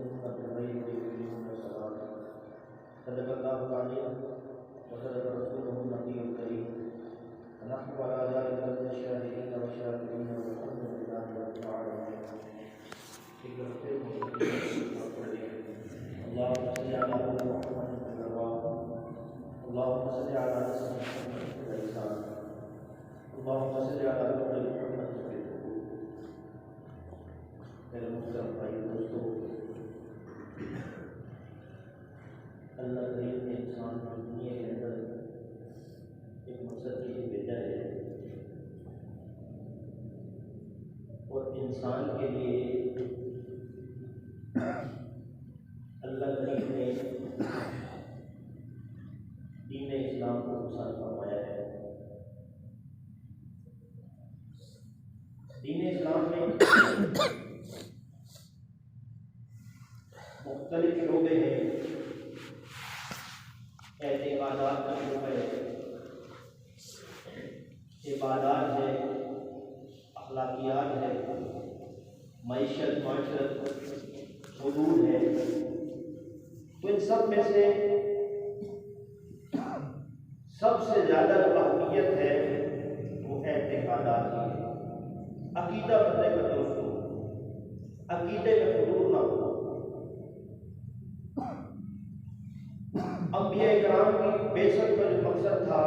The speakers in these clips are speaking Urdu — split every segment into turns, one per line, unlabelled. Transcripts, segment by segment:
سنة الغيب يقيمون الصلاة صدق الله العظيم وصدق رسوله النبي الكريم ونحن على ذلك من الشاهدين والشاكرين والحمد لله رب العالمين. اللهم صل على محمد اللهم صل على محمد اللهم صل على محمد. میرے محترم بھائی دوستو، اللہ کریم نے انسان کو دنیا کے اندر ایک مقصد کے لیے بھیجا ہے، اور انسان کے لیے اللہ کریم نے دین اسلام کو پسند فرمایا ہے۔ دین اسلام میں مختلف شعبے ہیں، اعتقادات کا شعبہ ہے، عبادات ہے، اخلاقیات ہے، معیشت معاشرت حدود ہے۔ تو ان سب میں سے سب سے زیادہ اہمیت ہے وہ اعتقادات کی ہے۔ عقیدہ بندے کا درست ہو، عقیدے میں حضور نہ ہو۔ انبیاء کرام کی بعثت کا جو مقصد تھا،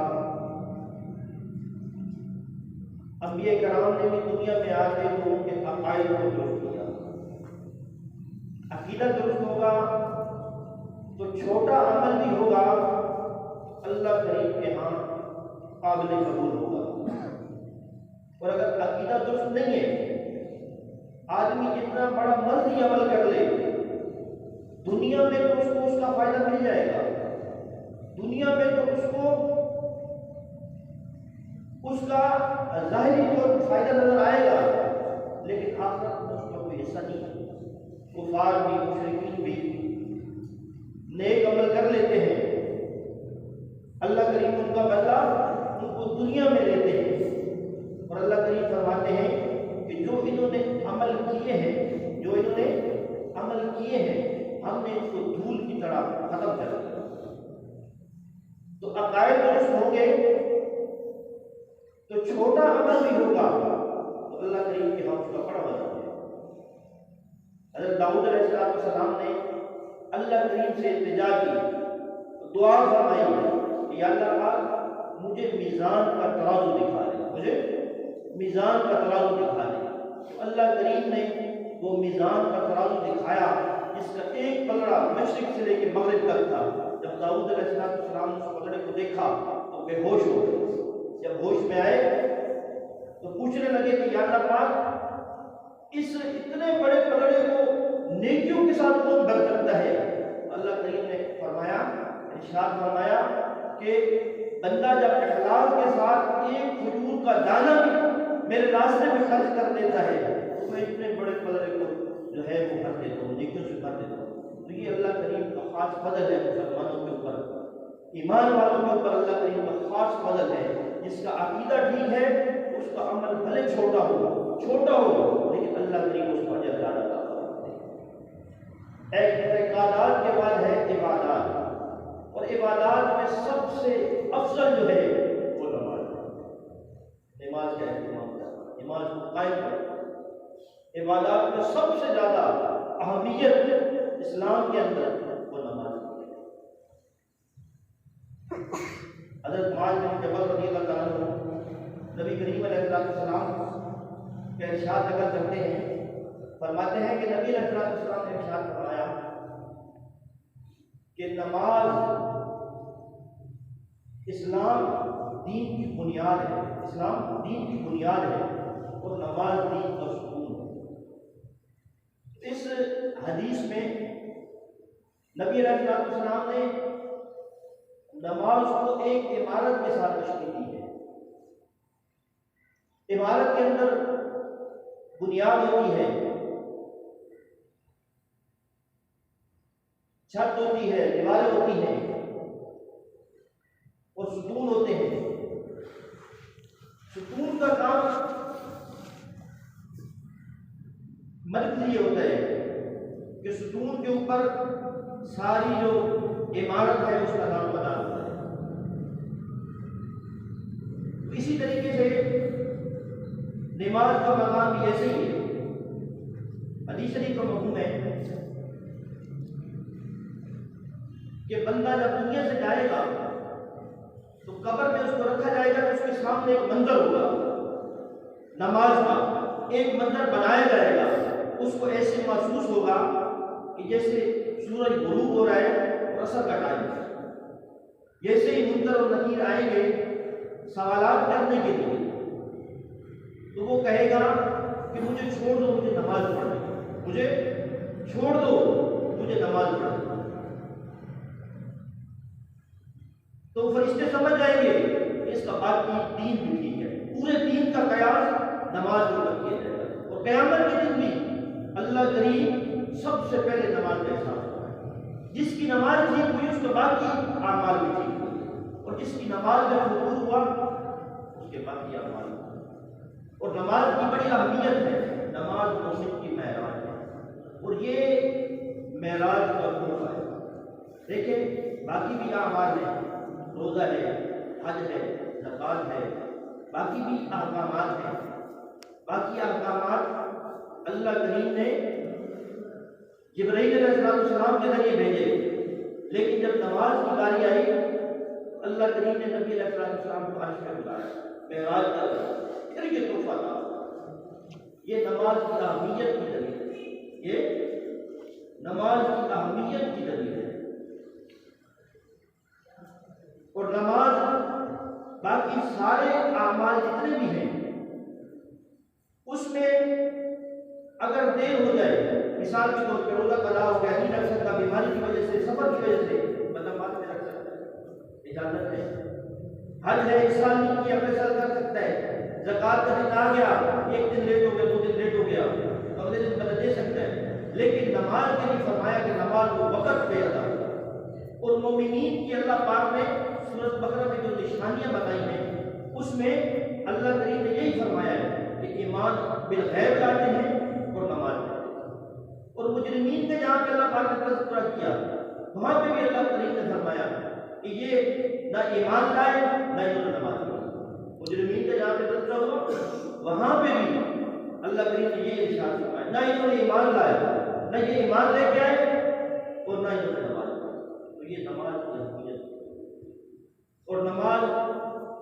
انبیاء کرام نے بھی دنیا میں آ کے لوگوں کے عقائد کو درست کیا۔ عقیدہ درست ہوگا تو چھوٹا عمل بھی ہوگا اللہ کریم کے ہاں قابل قبول ہوگا۔ اور اگر عقیدہ درست نہیں ہے، آدمی جتنا بڑا مرضی عمل کر لے، دنیا میں تو اس کو اس کا فائدہ مل جائے گا، دنیا میں تو اس کو اس کا ظاہری طور پر فائدہ نظر آئے گا، لیکن آخرت میں اس کا کوئی حصہ نہیں ہے۔ کفار بھی مشرکین بھی نیک عمل کر لیتے ہیں، اللہ کریم ان کا بدلہ ان کو دنیا میں لیتے ہیں، اور اللہ کریم فرماتے ہیں کہ جو انہوں نے عمل کیے ہیں ہم نے اس کو دھول کی طرح ختم کر دیا۔ تو عقائد درست ہوں گے تو چھوٹا عمل بھی ہوگا تو اللہ کریم کے ہاں اس کا بڑا وزن ہے۔ حضرت داؤد علیہ السلام نے اللہ کریم سے التجا کی، دعا فرمائی کہ یا اللہ پاک مجھے میزان کا ترازو دکھا دے، تو اللہ کریم نے وہ میزان کا ترازو دکھایا، جس کا ایک پلڑا مشرق سے لے کے مغرب تک تھا۔ جب داؤد علیہ السلام نے اس پلڑے کو دیکھا تو بے ہوش ہو گئے۔ جب ہوش میں آئے تو پوچھنے لگے کہ یا اللہ پاک اس اتنے بڑے پلڑے کو نیکیوں کے ساتھ کون بھر سکتا ہے؟ اللہ کریم نے ارشاد فرمایا کہ بندہ جب اخلاص کے ساتھ ایک کھجور کا دانہ بھی میرے راستے میں خرچ کر دیتا ہے تو میں اتنے بڑے پلڑے کو جو ہے وہ بھر دیتا ہوں، نیکیوں سے بھر دیتا ہوں۔ تو یہ اللہ کریم کا خاص فضل ہے مسلمانوں کے اوپر، ایمان والوں کے اوپر اللہ کریم کا خاص فضل ہے۔ جس کا عقیدہ ٹھیک ہے اس کا عمل بھلے چھوٹا ہوگا لیکن اللہ کریم اس پر اجر زیادہ عطا کرتے ہیں۔ اعتقادات کے بعد ہے عبادات، اور عبادات میں سب سے افضل جو ہے وہ نماز ہے۔ نماز کا اہتمام کرنا، نماز کو قائم کرنا، عبادات میں سب سے زیادہ اہمیت اسلام کے اندر وہ نماز ہے۔ حضرت معاذ بن جبل رضی اللہ عنہ نبی کریم علیہ السلام کے ارشاد نقل کرتے ہیں، فرماتے ہیں کہ نبی علیہ السلام نے ارشاد فرمایا کہ نماز اسلام دین کی بنیاد ہے، اور نماز دین کا ستون ہے۔ اس حدیث میں نبی علیہ السلام نے نماز کو ایک عمارت کے ساتھ تشبیہ دی ہے۔ عمارت کے اندر بنیاد ہوتی ہے، چھت ہوتی ہے، دیواریں ہوتی ہیں اور ستون ہوتے ہیں۔ ستون کا کام مرکزی یہ ہوتا ہے کہ ستون کے اوپر ساری جو عمارت ہے اس کا نام بنا ہوا ہے۔ اسی طریقے سے نماز کا مقام بھی ایسے ہی ہے۔ حدیث شریف کا مفہوم ہے کہ بندہ جب دنیا سے جائے گا تو قبر میں اس کو رکھا جائے گا، تو اس کے سامنے ایک منظر ہوگا نماز کا، ایک منظر بنایا جائے گا، اس کو ایسے محسوس ہوگا کہ جیسے سورج غروب ہو رہا ہے اور عصر کا ٹائم ہے۔ جیسے ہی منکر اور نکیر آئیں گے سوالات کرنے کے لیے، تو وہ کہے گا کہ مجھے چھوڑ دو، مجھے نماز پڑھنی، مجھے چھوڑ دو، مجھے نماز پڑھنی۔ تو فرشتے سمجھ جائیں گے کہ اس کا باقی دین بھی ٹھیک ہے، پورے دین کا قیاس نماز کے اوپر کیا جائے گا۔ اور قیامت کے دن بھی اللہ کریم سب سے پہلے نماز کا حساب ہوگا۔ جس کی نماز ٹھیک ہوئی اس کے باقی اعمال بھی ٹھیک ہوئے، اور جس کی نماز میں خضوع ہوا اس کے باقی اعمال ہوئے۔ اور نماز کی بڑی اہمیت ہے، نماز مومن کی معراج ہے، اور یہ معراج کا موقع ہے۔ دیکھیں باقی بھی اعمال ہیں، روزہ ہے، حج ہے، زکوٰۃ ہے، باقی بھی احکامات ہیں۔ باقی احکامات اللہ کریم نے جبرائیل علیہ السلام کے ذریعے بھیجے، لیکن جب نماز کی باری آئی اللہ کریم نے نبی علیہ السلام کو عرش پہ بلایا، معراج کا پھر یہ تحفہ تھا۔ یہ نماز کی اہمیت کی دلیل ہے، یہ نماز کی اہمیت کی دلیل ہے۔ اور نماز باقی سارے اعمال جتنے بھی ہیں اس میں اگر دیر ہو جائے، مثال کے طور پہ روزہ قضا ہو گیا، نہیں رکھ سکتا، بیماری کی وجہ سے، سفر کی وجہ سے، مطلب بعد میں رکھ سکتا ہے، اجازت ہے۔ حج ہے، اس سال نہیں کیا، اگلے سال کر سکتا ہے۔ زکوٰۃ کا دن آ گیا، ایک دن لیٹ ہو گیا، 2 دن لیٹ ہو گیا، اگلے دن بدل دے سکتا ہے۔ لیکن نماز کے لیے فرمایا کہ نماز کو وقت پہ ادا کرو۔ اور مومنین کی اللہ پاک نے سورۃ بقرہ میں جو نشانیاں بتائی ہیں اس میں اللہ کریم نے یہی فرمایا ہے کہ ایمان بالغیب لاتے ہیں اور نماز پڑھتے ہیں۔ اور مجرمین کے جہاں پہ اللہ پاک نے تذکرہ کیا وہاں پہ بھی اللہ کریم نے فرمایا کہ یہ نہ ایمان لائے نہ انہوں نے نماز پڑھی۔ مجرمین کے جہاں پہ تذکرہ ہوا وہاں پہ بھی اللہ کریم نے یہ ارشاد فرمایا نہ انہوں نے ایمان لایا، نہ یہ ایمان لے کے آئے اور نہ انہوں نے نماز پڑھی۔ تو یہ نماز کی اہمیت اور نماز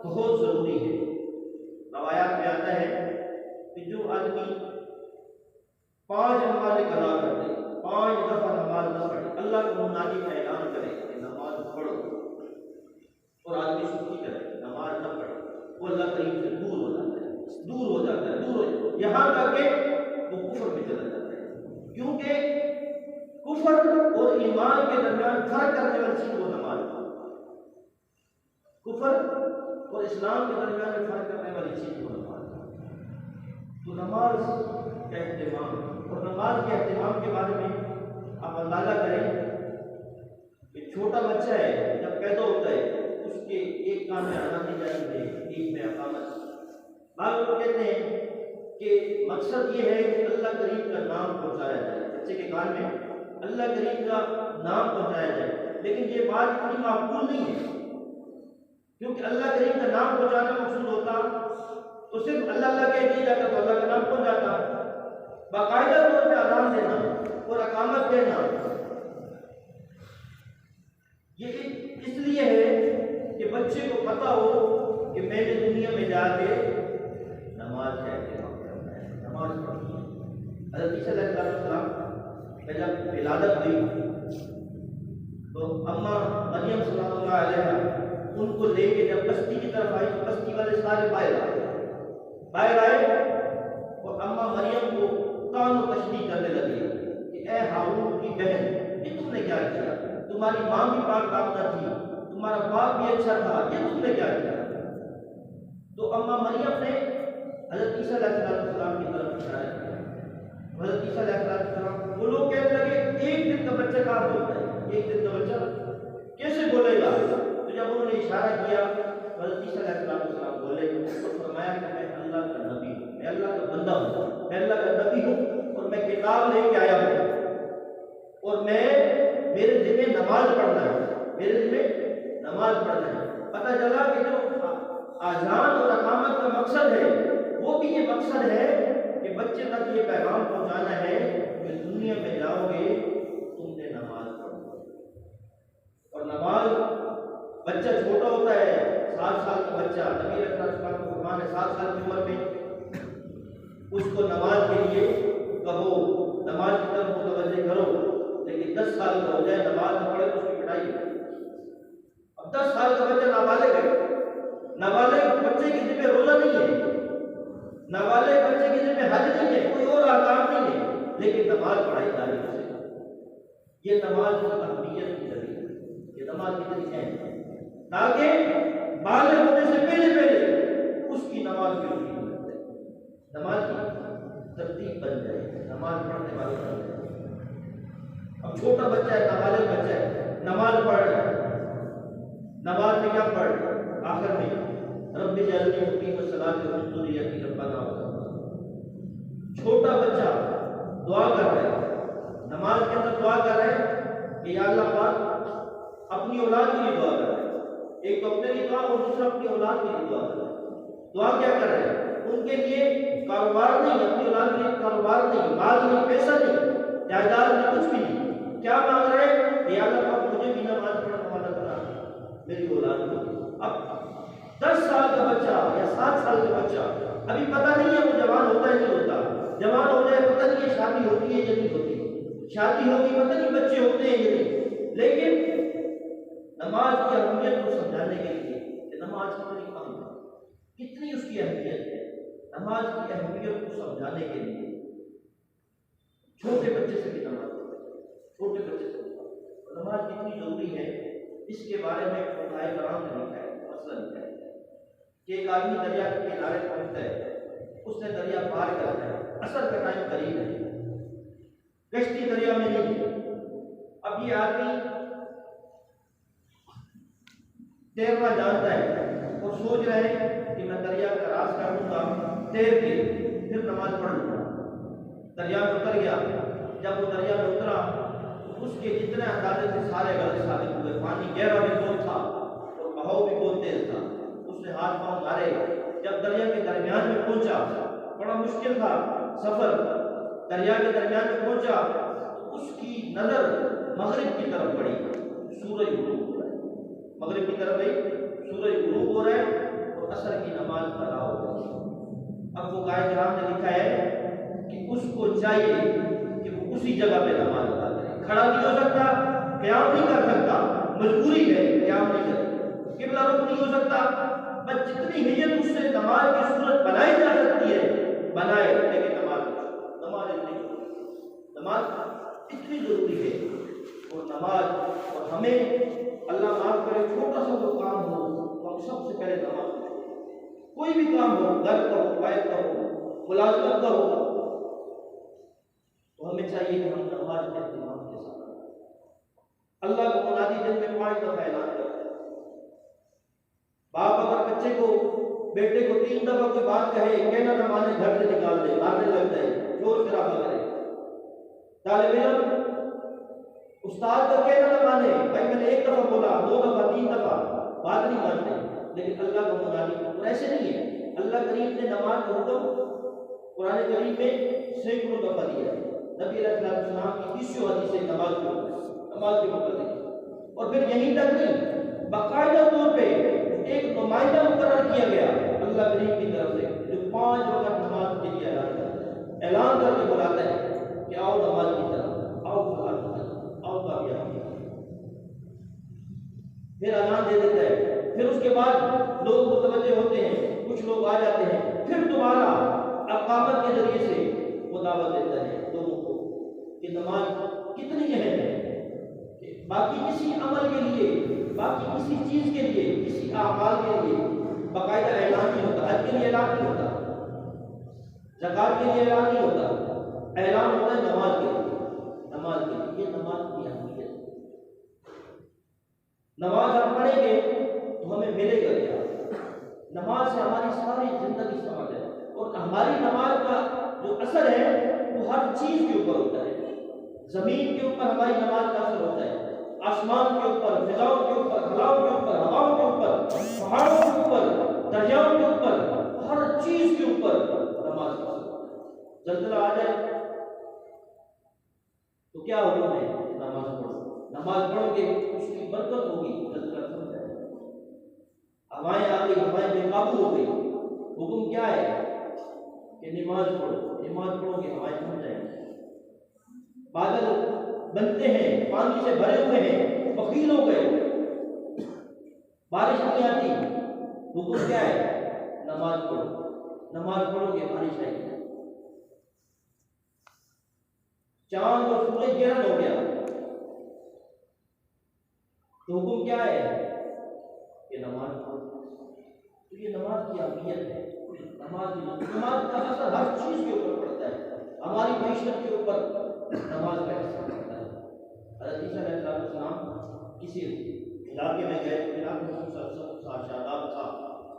بہت ضروری ہے۔ روایات میں آتا ہے کہ جو آدمی 5 نمازیں قضا کر دے، 5 دفعہ نماز نہ پڑھے، اللہ کو منادی کا اعلان کرے کہ نماز پڑھو، اور آدمی سستی کرے، نماز نہ پڑھے، وہ اللہ کریم سے دور ہو جاتا ہے، دور ہو جاتا ہے، دور ہو، یہاں تک کہ وہ کفر میں چلا جاتا ہے۔ کیونکہ کفر اور ایمان کے درمیان فرق کرنے والی چیز وہ نماز ہے۔ کفر اور اسلام کے درمیان میں فرق کرنے والی چیز وہ نماز ہے۔ تو نماز کا اہتمام، اور نماز کے اہتمام کے بارے میں آپ اندازہ کریں کہ چھوٹا بچہ ہے جب پیدا ہوتا ہے اس کے ایک کان میں اذان دی جاتی ہے، ایک میں اقامت۔ بعض لوگ کہتے ہیں کہ مقصد یہ ہے کہ اللہ کریم کا نام پہنچایا جائے، بچے کے کان میں اللہ کریم کا نام پہنچایا جائے، لیکن یہ بات اتنی معقول نہیں ہے، کیونکہ اللہ کریم کا نام پہنچانا مقصود ہوتا تو صرف اللہ اللہ کہہ دیا جاتا تو اللہ کا نام پہنچ جاتا۔ باقاعدہ طور پہ اذان دینا اور اقامت دینا یہ اس لیے ہے کہ بچے کو پتہ ہو کہ میں نے دنیا میں جا کے نماز کا اہتمام کرنا ہے، نماز پڑھنی ہے۔ حضرت عیسیٰ علیہ السلام کی جب ولادت ہوئی تو اماں مریم صلی اللہ علیہ ان کو لے کے جب بستی کی طرف آئی تو بستی والے سارے باہر آئے اور اماں مریم کو تان و تشبیہ کرنے لگی کہ اے ہارون کی بہن، یہ تم نے کیا کیا؟ تمہاری ماں بھی پاک دامنہ تھی، تمہارا باپ بھی اچھا تھا، یہ تم نے کیا کیا؟ تو اماں مریم نے حضرت عیسیٰ علیہ السلام کی طرف اشارہ کیا۔ حضرت عیسیٰ علیہ السلام وہ لوگ کہنے لگے ایک دن کا بچہ کہاں بولتا ہے، ایک دن کا بچہ کیسے بولے گا؟ تو جب انہوں نے اشارہ کیا حضرت عیسیٰ علیہ السلام بولے تو فرمایا کہ میں اللہ کا نبی ہوں، میں اللہ کا بندہ ہوں، میں اللہ کا نبی ہوں اور میں کتاب لے کے آیا ہوں، اور میرے ذمہ نماز پڑھنا ہے، میرے ذمہ نماز پڑھنا ہے۔ پتہ چلا کہ جو اذان اور اقامت کا مقصد ہے وہ بھی یہ مقصد ہے کہ بچے تک یہ پیغام پہنچانا ہے کہ دنیا میں جاؤ گے تم نے نماز پڑھنا، اور نماز بچہ چھوٹا ہوتا ہے 7 سال کا بچہ، نبی علیہ السلام کا فرمان ہے 7 سال کی عمر میں اس کو نماز کے لیے کہو، نماز کی طرف متوجہ کرو، لیکن 10 سال کا ہو جائے نماز نہ پڑھے تو اس کی پڑھائی ہے۔ اب 10 سال کا بچہ نابالغ ہے، نابالغ بچے کی ذمہ روزہ نہیں ہے، نابالغ بچے کی ذمہ حج نہیں ہے، کوئی اور احکام نہیں ہے، لیکن نماز پڑھائی جاری ہے۔ یہ نماز کی اہمیت کی دلیل ہے، یہ نماز کی دلیل ہے تاکہ بالغ ہونے سے پہلے اس کی نماز کی روٹین بن جائے، نماز کی ترتیب بن جائے، نماز پڑھنے والا بن جائے۔ اب چھوٹا بچہ ہے، نابالغ بچہ ہے، نماز پڑھ رہا ہے، نماز میں کیا پڑھ رہا ہے؟ آخر میں رب اجعلنی مقیم الصلاۃ ومن ذریتی ربنا چھوٹا بچہ دعا کر رہا ہے، نماز کے اندر دعا کر رہا ہے کہ یا اللہ پاک اپنی اولاد کے لیے دعا کر رہا ہے، ایک تو اپنے لیے دعا اور دوسرا اپنی اولاد کے لیے دعا کر رہا ہے۔ دعا کیا کر رہا ہے؟ ان کے لیے کاروبار نہیں، اپنی اولاد کے لیے کاروبار نہیں، مال نہیں، پیسہ نہیں، جائیداد نہیں، کچھ بھی نہیں۔ کیا مانگ رہے ہیں؟ یا اللہ پاک مجھے بھی نماز پڑھنے والا بنا، میری اولاد کو۔ اب 10 سال کا بچہ یا 7 سال کا بچہ ابھی پتہ نہیں ہے وہ جوان ہوتا ہے نہیں ہوتا، جوان ہو جائے پتہ نہیں ہے شادی ہوتی ہے یا نہیں ہوتی، شادی ہوگی پتہ نہیں بچے ہوتے ہیں یا نہیں، لیکن نماز کی اہمیت کو سمجھانے کے لیے کہ نماز کتنی اہم ہے، کتنی اس کی اہمیت ہے، نماز کی اہمیت کو سمجھانے کے لیے چھوٹے بچے سے بھی نماز چھوٹے بچے سے نماز کتنی ضروری ہے، اس کے بارے میں فقہائے کرام نے لکھا ہے، مسئلہ لکھا ہے کہ ایک آدمی دریا کے کنارے پہنچتا ہے، اس نے دریا پار کرنا ہے، عصر کا ٹائم قریب ہے، کشتی دریا میں نہیں ہے۔ اب یہ آدمی تیرنا جانتا ہے اور سوچ رہے ہیں کہ میں دریا کا راز کر لوں گا تیر کے پھر نماز پڑھ لوں گا۔ دریا میں اتر گیا، جب وہ دریا میں اترا اس کے جتنے اندازے سے سارے غلط ثابت ہوئے، پانی گہرا بھی بہت تھا اور بہاؤ بھی بہت تیز تھا، اس نے ہاتھ پاؤں مارے، جب دریا کے درمیان میں پہنچا، بڑا مشکل تھا سفر، دریا کے درمیان میں پہنچا تو اس کی نظر مغرب کی طرف پڑی، سورج غروب ہو رہا ہے، مغرب کی طرف گئی، سورج غروب ہو رہا ہے اور عصر کی نماز ادا ہو رہی ہے۔ اب وہ قائد کرام نے لکھا ہے کہ اس کو چاہیے کہ وہ اسی جگہ پہ نماز ادا کرے، کھڑا نہیں ہو سکتا، قیام نہیں کر سکتا، مجبوری ہے قیام نہیں کرے، قبلہ رخ نہیں ہو سکتا، بس جتنی نیت اس سے نماز کی صورت بنائی جا سکتی ہے بنائے، لیکن نماز اتنی ضروری ہے، اور نماز اور ہمیں اللہ معاف کرے چھوٹا سا وہ کام ہو تو ہم سب سے پہلے نماز پڑھیں، کوئی بھی کام ہو، گھر کا ہو، بائک کا ہو، ملازمت کا ہو، تو ہمیں چاہیے کہ ہم نماز کے اہتمام کے ساتھ اللہ کو منادی دن میں 5 دفعہ اعلان کرتے ہیں۔ باپ اگر بچے کو، بیٹے کو 3 دفعہ کوئی بات کہے، کہنا نہ مانے، گھر سے نکال دے، مارنے لگ جائے، شور شرابہ کرے۔ طالب علم استاد کو کہنا نہ مانے، بھائی میں نے 1 دفعہ بولا، 2 دفعہ، 3 دفعہ، بات نہیں مانتے، لیکن اللہ کو منادی اور ایسے نہیں ہے۔ اللہ کریم نے نماز کا حکم قرآن کریم میں سینکڑوں دفعہ دیا ہے، نبی علیہ السلام کی 30 حدیثیں نماز کے متعلق، اور پھر یہیں تک نہیں، باقاعدہ طور پہ ایک نمائندہ مقرر کیا گیا اللہ کریم کی طرف سے جو 5 وقت نماز کے لیے اعلان کر کے بلاتا ہے کہ آؤ نماز کی طرف، آؤ فلاح کی طرف، آؤ کامیابی۔ پھر اعلان دے دیتا ہے، پھر اس کے بعد لوگ متوجہ ہوتے ہیں، کچھ لوگ آ جاتے ہیں، پھر دوبارہ اقامت کے ذریعے سے وہ دعوت دیتا ہے لوگوں کو کہ نماز کتنی اہم ہے، کہ باقی کسی عمل کے لیے، باقی کسی چیز کے لیے، کسی اعمال کے لیے باقاعدہ اعلان نہیں ہوتا، حج کے لیے اعلان نہیں ہوتا، زکات کے لیے اعلان نہیں ہوتا، اعلان ہوتا ہے نماز کے لیے، نماز کے لیے۔ یہ نماز کی اہمیت، نماز ہم پڑھیں گے تو ہمیں ملے گا کیا؟ نماز سے ہماری ساری زندگی سمجھ ہے، اور ہماری نماز کا جو اثر ہے وہ ہر چیز کے اوپر ہوتا ہے، زمین کے اوپر ہماری نماز کا اثر ہوتا ہے، آسمان کے اوپر، فضاؤں کے اوپر، خلاؤں کے اوپر، ہواؤں کے اوپر، پہاڑوں کے اوپر، دریاؤں کے اوپر، ہر چیز کے اوپر نماز کا اثر ہوتا ہے۔ زلزلہ آ جائے تو کیا حکم ہے؟ نماز پڑھو، نماز پڑھو گے اس کی برکت ہوگی، زلزلہ تھم جائے گا۔ ہوائیں آ گئی، ہوائیں بے قابو ہو گئی، حکم کیا ہے کہ نماز پڑھو، نماز پڑھو گے ہوائیں تھم جائیں گی۔ بادل بنتے ہیں، پانی سے بھرے ہوئے ہیں، بخیل ہو گئے، بارش نہیں آتی، حکم کیا ہے؟ نماز پڑھو، نماز پڑھو گے بارش آئے گی۔ چاند اور سورج گرہن ہو گیا تو حکم کیا ہے کہ نماز پڑھو۔ تو یہ نماز کی اہمیت ہے، نماز کا اثر ہر چیز کے اوپر پڑتا ہے، ہماری معیشت کے اوپر نماز کا اثر پڑتا ہے۔ حضرت عیسیٰ علیہ السلام کسی علاقے میں گئے، علاقے میں سبزہ تھا، شاداب تھا،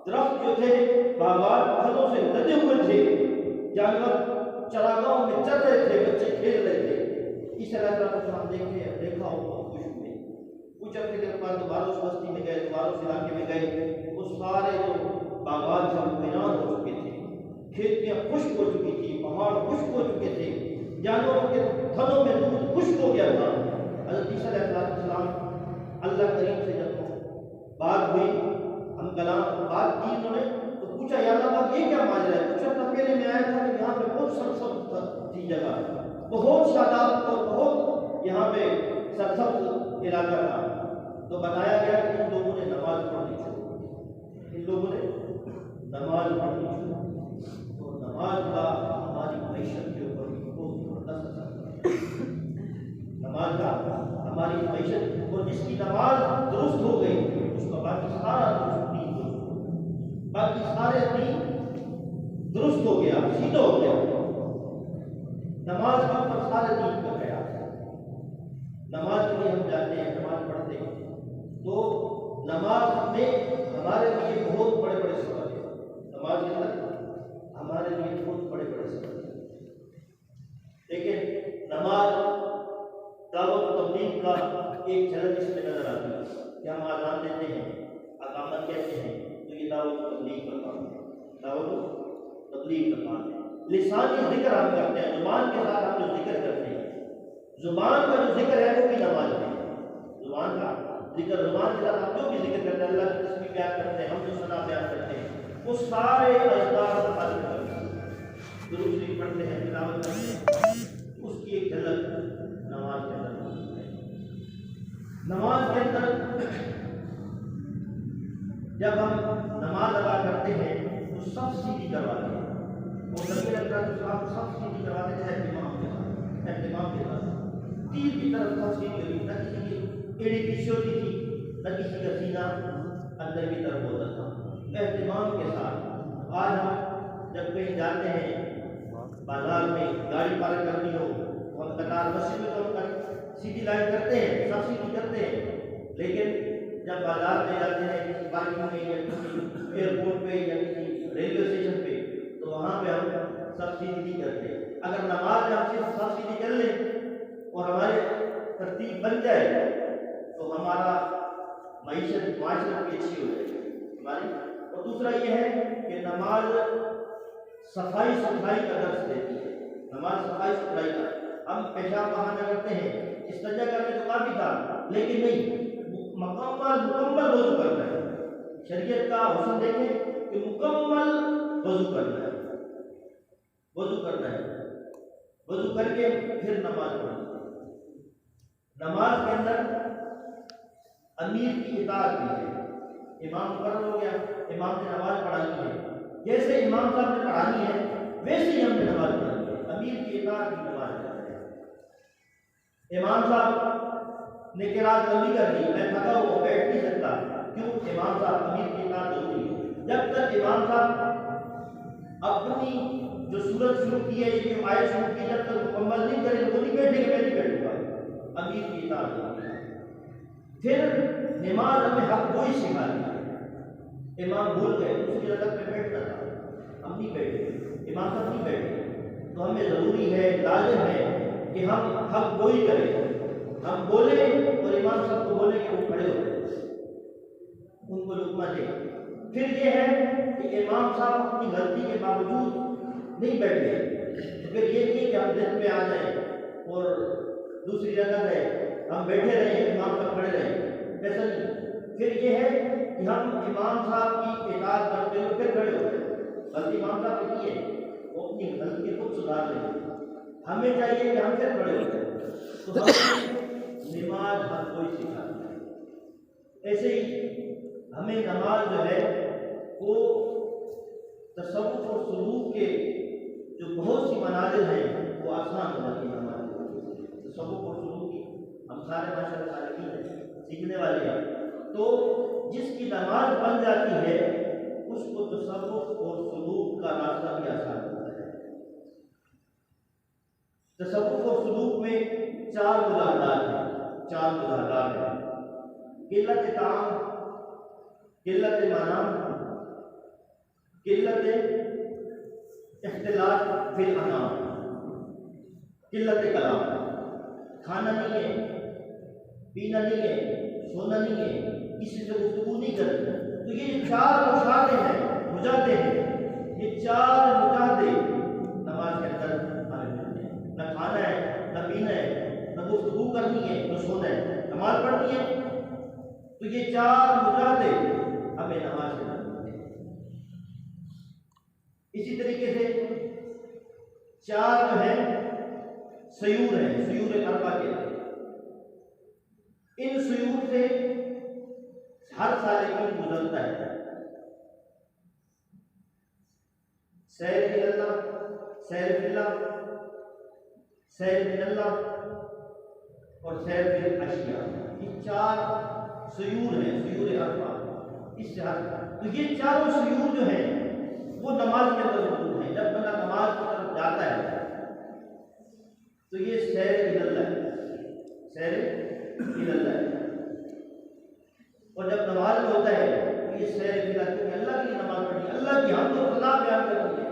درخت جو تھے باغات پھلوں سے لدے ہوئے تھے، جانور چراگاہوں میں چل رہے تھے، بچے کھیل رہے تھے۔ عیسیٰ علیہ السلام دیکھا ہو بہت خوش ہوئے، کچھ عرصے کے بعد دوبارہ اس بستی میں گئے، دوبارہ اس علاقے میں گئے، وہ سارے جو باغات سے ویران ہو چکے تھے، کھیتیاں خشک ہو چکی تھی، پہاڑ خشک ہو چکے تھے، جانوروں کے تھنوں میں دودھ خشک ہو گیا تھا۔ حضرت عیسیٰ علیہ السلام اللہ کریم سے جب بات ہوئی، ہم کلام بات کی انہوں نے، تو پوچھا یا اللہ پاک یہ کیا ماجرا ہے؟ کچھ عرصہ پہلے میں آیا تھا کہ یہاں پہ بہت سرسبز تھی جگہ، بہت شاداب اور بہت یہاں پہ سرسبز علاقہ تھا، تو بتایا گیا کہ ان لوگوں نے نماز پڑھنی شروع کی، ان لوگوں نے نماز پڑھنی شروع کی، اور نماز کا ہماری معیشت کے اوپر بھی بہت زبردست اثر پڑا۔ نماز کا ہماری معیشت، اور جس کی نماز درست ہو گئی اس کا باقی سارا دین درست ہو گیا، باقی سارے دین درست ہو گیا، سیدھا ہو گیا۔ نماز کا اوپر سارے دین کا خیال ہے۔ نماز کے لیے ہم جاتے ہیں، نماز پڑھتے ہیں، تو نماز میں ہمارے لیے بہت بڑے بڑے سبق ہیں، نماز کے اندر ہمارے لیے بہت بڑے بڑے سبق ہیں۔ لیکن نماز دعوت و تبلیغ کا ایک جھلک اس میں نظر آتی ہے کہ ہم اذان دیتے ہیں، اقامت کہتے ہیں، تو یہ دعوت و تبلیغ کا کام ہے، دعوت و تبلیغ کا کام ہے۔ لسانی ذکر ہم کرتے ہیں، زبان کے ساتھ ہم جو ذکر کرتے ہیں، زبان کا جو ذکر ہے وہ بھی نماز ہے۔ زبان کا ذکر، زبان کے ساتھ ہم جو بھی ذکر کرتے ہیں، اللہ کی تسبیح بیان کرتے ہیں، ہم جو ثنا بیان کرتے ہیں، وہ سارے اذکار حاصل کرتے ہیں، درود شریف پڑھتے ہیں، تلاوت کرتے ہیں، اس کی ایک جھلک نماز کے اندر موجود ہے۔ نماز کے اندر جب ہم نماز ادا کرتے ہیں تو سب سیدھی کرواتے ہیں، اور نبی علیہ السلام سب سیدھی کرواتے تھے اہتمام کے ساتھ، اہتمام کے ساتھ، تیر کی طرف سب سیدھی ہوئی، نہ کسی کی ایڑی پیچھے ہوتی تھی، نہ کسی کا سینہ اندر کی طرف ہوتا تھا، اہتمام کے ساتھ۔ آج ہم جب کہیں جاتے ہیں، بازار میں گاڑی پارک کرنی ہو تو ہم قطار، مسجد میں تو ہم سیدھی لائن کرتے ہیں، سب سیدھی کرتے ہیں، لیکن جب بازار میں جاتے ہیں، کسی پارکنگ میں یا کسی ایئرپورٹ پہ یا کسی ریلوے اسٹیشن پہ، تو وہاں پہ ہم سب سیدھی نہیں کرتے۔ اگر نماز میں ہم صرف سب سیدھی کر لیں اور ہمارے ترتیب بن جائے تو ہمارا معیشت معاشرت بھی اچھی ہو جائے گی ہماری۔ اور دوسرا یہ ہے کہ نماز صفائی ستھرائی کا درس دیتی ہے، نماز صفائی ستھرائی کا۔ ہم پیشاب بہانا کرتے ہیں، استنجا کرنے تو کافی تھا، لیکن نہیں، مکمل وضو کرنا ہے۔ شریعت کا حسن دیکھیں کہ مکمل وضو کرنا ہے، وضو کرنا ہے، وضو کر کے پھر نماز پڑھنا ہے۔ نماز کے اندر امیر کی اطاعت بھی ہے، امام مقرر ہو گیا، امام نے نماز پڑھانی ہے، جیسے امام صاحب نے پڑھانی ہے ویسے ہی ہم نے نماز پڑھانی ہے، امیر کی اطاعت کی نماز پڑھنا ہے۔ امام صاحب نے قرات لمبی کر دی، میں تھکا ہوا بیٹھ نہیں سکتا، کیوں؟ امام صاحب، امیر کی اطاعت ضروری ہے۔ جب تک امام صاحب اپنی جو سورت شروع کی ہے، یہ جو آیت شروع کی، جب تک مکمل نہیں کرے وہ نہیں بیٹھے گا، میں نہیں بیٹھوں گا، امیر کی اطاعت ضروری ہے۔ پھر نماز ہمیں حق گوئی سکھاتی ہے، امام بھول گئے، اس کی جگہ پہ بیٹھنا تھا، ہم نہیں بیٹھے، امام صاحب نہیں بیٹھے، تو ہمیں ضروری ہے، لازم ہے کہ ہم حق گوئی کریں، ہم بولیں اور امام صاحب کو بولیں کہ وہ کھڑے ہو جائیں، ان کو لقمہ دیں۔ پھر یہ ہے کہ امام صاحب اپنی غلطی کے باوجود نہیں بیٹھ گئے، پھر یہ نہیں کہ ہم دن میں آ جائیں اور دوسری جگہ گئے ہم بیٹھے رہیں، امام صاحب کھڑے رہیں، ایسا نہیں۔ پھر یہ ہے کہ ہم امام صاحب کی اطاعت کرتے ہوئے پھر کھڑے ہو جائیں۔ غلطی امام صاحب کی نہیں ہے، وہ اپنی غلطی خود سدھار لیں، ہمیں چاہیے کہ ہم پھر کھڑے ہو جائیں۔ تو ہم نماز ہر کوئی سکھاتا ہے۔ ایسے ہی ہمیں نماز جو ہے وہ تصوف اور سلوک کے جو بہت سی منازل ہیں وہ آسان ہو جاتی ہے ہمارے تصوف اور سلوک کی، ہم سارے ماشاءاللہ سالکین ہیں، سیکھنے والے ہیں، تو جس کی نماز بن جاتی ہے اس کو تصوف اور سلوک کا راستہ بھی آسان ہوتا ہے۔ تصوف اور سلوک میں چار مظاہرات ہیں، قلت طعام، قلت منام، قلت اختلاط فی الانام، قلت کلام۔ کھانا نہیں ہے، پینا نہیں ہے، سونا نہیں ہے، کسی سے گفتگو نہیں کرنی، تو یہ چار مشاہدے ہیں، یہ چار مشاہدے نماز کے اندر ہمیں ملتے ہیں۔ نہ کھانا ہے، نہ پینا ہے، نہ گفتگو کرنی ہے، نہ سونا ہے، نماز پڑھنی ہے، تو یہ چار مجاہدے ہمیں نماز کے اندر ملتے ہیں۔ اسی طریقے سے چار جو ہیں سیور ہیں، سیور اربع کے، ان سیور سے ہر سالکین گزرتا ہے۔ سیر فی اللہ، سیر فی اللہ، سیر فی اللہ اور سیر فی الاشیاء، یہ چار سیور ہیں، سیور اربع، اس سے تو یہ چاروں سیور جو ہیں وہ نماز کے اندر موجود ہیں۔ جب بندہ نماز کی طرف جاتا ہے تو یہ سیر فی اللہ ہے، سیر فی اللہ ہے، اور جب نماز میں ہوتا ہے تو یہ سیر فی اللہ، کیونکہ اللہ کی نماز پڑھنی ہے، اللہ کی حمد و ثنا بیان کرنی ہے،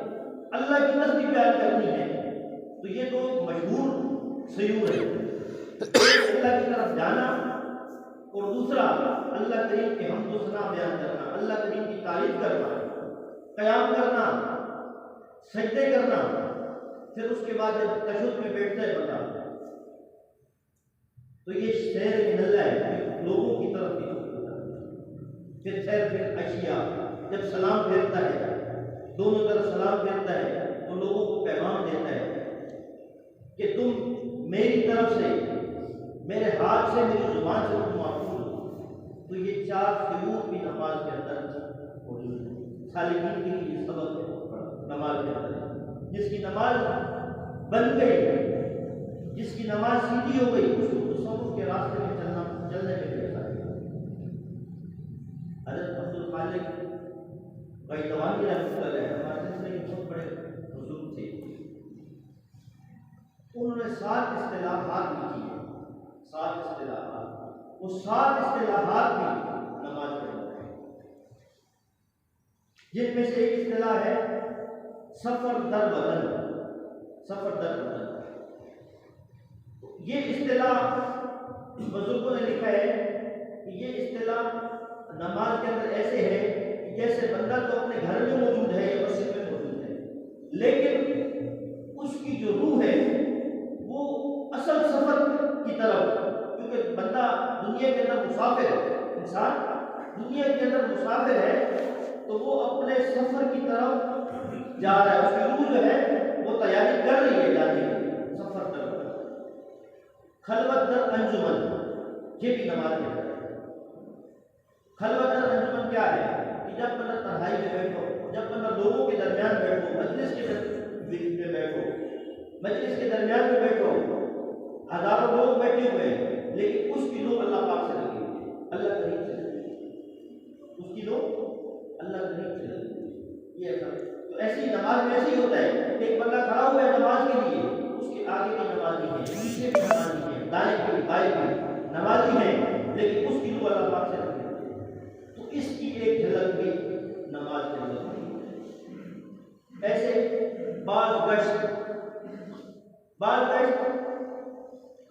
اللہ کی تصدیق بیان کرنی ہے، تو یہ دو مشہور سیور ہیں۔ اللہ کی طرف جانا اور دوسرا اللہ کریم کے حمد و ثنا بیان کرنا، اللہ کریم کی تعریف کرنا، قیام کرنا، سجدے کرنا، پھر اس کے بعد جب تشہد میں بیٹھتا ہے بندہ تو یہ سیر فی اللہ ہے، لوگوں کی طرف بھی ہوتا ہے۔ پھر سیر فی الاشیاء، جب سلام پھیرتا ہے، دونوں طرف سلام پھیرتا ہے تو لوگوں کو پیغام دیتا ہے کہ تم میری طرف سے، میرے ہاتھ سے، میری زبان سے تم معقول ہو۔ تو یہ چار سیور بھی نماز کے اندر موجود ہیں۔ سالکین کے لیے یہ سبق ہے نماز کے اندر، جس کی نماز بن گئی، جس کی نماز سیدھی ہو گئی، اس کو تصوف کے راستے میں چلنے میں بھی آتا ہے۔ حضرت عبد الخالق غیتوانی رحمۃ اللہ علیہ ہمارے سلسلے کے بہت بڑے بزرگ تھے، انہوں نے 7 اصطلاحات لکھی ہیں، 7 اصطلاحات، وہ 7 اصطلاحات بھی نماز کے اندر ہیں، جن میں سے ایک اصطلاح ہے سفر در بدن، سفر در بدن۔ یہ اصطلاح بزرگوں نے لکھا ہے کہ یہ اصطلاح نماز کے اندر ایسے ہے کہ جیسے بندہ تو اپنے گھر میں موجود ہے یا مسجد میں موجود ہے، لیکن اس کی جو روح ہے وہ اصل سفر کی طرف، کیونکہ بندہ دنیا کے اندر مسافر ہے، انسان دنیا کے اندر مسافر ہے، تو وہ اپنے سفر کی طرف جا رہا ہے، اس کی روح جو ہے وہ تیاری کر رہی ہے جانے کی، سفر کر رہا ہے۔ خلوت در انجمن، یہ بھی نماز ہے۔ خلوت در انجمن کیا ہے کہ جب بندہ تنہائی میں بیٹھو، جب بندہ لوگوں کے درمیان بیٹھو، مجلس کے درمیان میں بیٹھو، ہزاروں لوگ بیٹھے ہوئے ہیں لیکن اس کی روح اللہ پاک سے لگی ہوئی ہے، اللہ کریم سے لگی ہوئی ہے، اس کی روح اللہ کریم سے لگی ہوئی ہے۔ یہ تو ایسی نماز میں ایسے ہی ہوتا ہے کہ ایک بندہ کھڑا ہوا ہے نماز کے لیے، اس کے آگے بھی نمازی ہے، پیچھے بھی نمازی ہے، دائیں بھی بائیں بھی نمازی ہے، لیکن اس کی روح اللہ پاک سے لگی ہوئی ہے۔ تو اس کی ایک جھلک بھی نماز کے اندر ہے۔ ایسے بعض گشت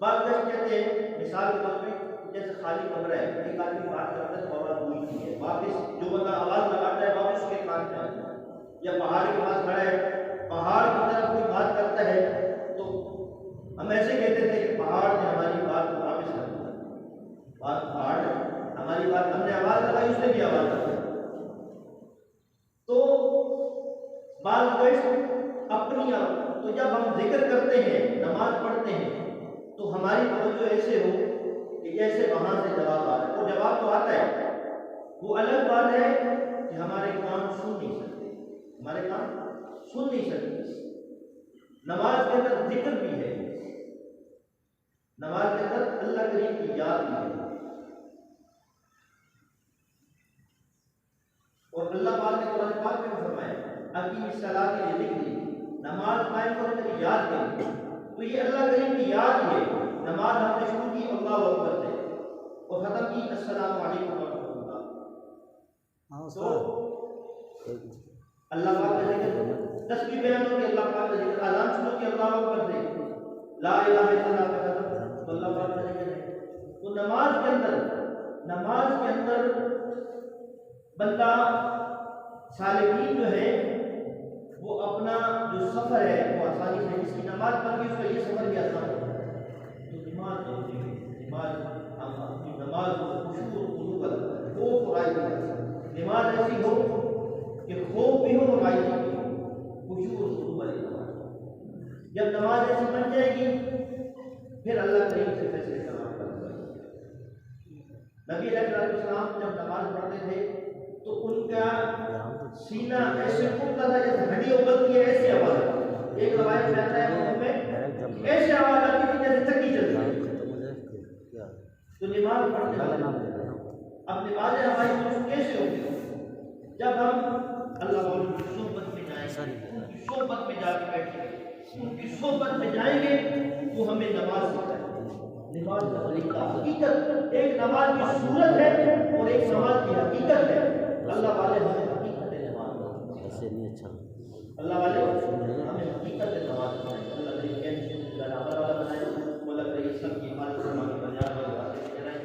بعض لوگ کہتے ہیں مثال کے طور پہ جیسے خالی کمرہ ہے، ایک آدمی بات کرتا ہے فوراً بولتی ہے، واپس جو بندہ آواز لگاتا ہے واپس اس کے کان میں آتا ہے. یا پہاڑ کے پاس کھڑا ہے، پہاڑ کی طرف کوئی بات کرتا ہے تو ہم ایسے کہتے تھے کہ پہاڑ نے ہماری بات کو واپس کر دیا. پہاڑ نے ہماری بات، ہم نے آواز لگائی اس نے بھی آواز لگائی. تو بعض لوگ اپنی تو جب ہم ذکر کرتے ہیں، نماز پڑھتے ہیں تو ہماری توجہ ایسے ہو کہ جیسے وہاں سے جواب آ رہا ہے. وہ جواب تو آتا ہے، وہ الگ بات ہے کہ ہمارے کان سن نہیں سکتے، ہمارے کان سن نہیں سکتے. نماز کے اندر ذکر بھی ہے، نماز کے اندر اللہ کریم کی یاد بھی ہے. اور اللہ پاک نے قرآن پاک میں فرمایا اقیم الصلاۃ لذکری، نماز قائم کرو میری یاد کے لیے. تو یہ اللہ کریم کی یاد ہے. نماز ہم نے شروع کی اللہ اکبر سے اور ختم کی السلام علیکم ورحمۃ اللہ. تو اللہ پاک کا ذکر، تسبیح بیان ہو کہ اللہ پاک کا ذکر، اذان شروع کی اللہ اکبر سے، لا الہ الا اللہ کا ختم تو اللہ پاک کا ذکر ہے. تو نماز کے اندر بندہ سالکین جو ہے وہ اپنا جو سفر ہے وہ آسانی سے، جس کی نماز پڑھ کے اس کا یہ سفر بھی آسان ہوتا ہے. تو نماز ضروری ہے. نماز ہم اپنی نماز کو خشوع اور خضوع کا خوف اور عاجزی کے ساتھ، نماز ایسی ہو کہ خوف بھی ہو اور عاجزی بھی ہو، خشوع اور خضوع والی نماز. جب نماز ایسی بن جائے گی پھر اللہ کریم سے فیصلے کرنا پڑتا ہے. نبی علیہ السلام جب نماز پڑھتے تھے تو ان کا سینہ ایسے پھولتا تھا جیسے ہڈی اگلتی ہے، ایسی آواز آتی. ایک روایت میں آتا ہے میں ایسی آواز آتی تھی جیسے چکی چلتی ہے. تو نماز پڑھنے والے اب نمازیں ہماری کیسے ہوگی؟ جب ہم اللہ والوں کی صحبت میں جائیں گے، ان کی صحبت میں جا کے بیٹھیں گے، ان کی صحبت میں جائیں گے وہ ہمیں نماز سکھائے. نماز کا حقیقت، ایک نماز کی صورت ہے اور ایک نماز کی حقیقت ہے. اللہ والے ہمیں حقیقت نماز ایسے نہیں اچھا، اللہ والے ہمیں حقیقت نماز سکھائیں. اللہ کریم کیسے برابر والا بنائے. اللہ کریم سب کی حفاظت فرمائے، بنیاد والی باتیں کرائیں.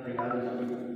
تیار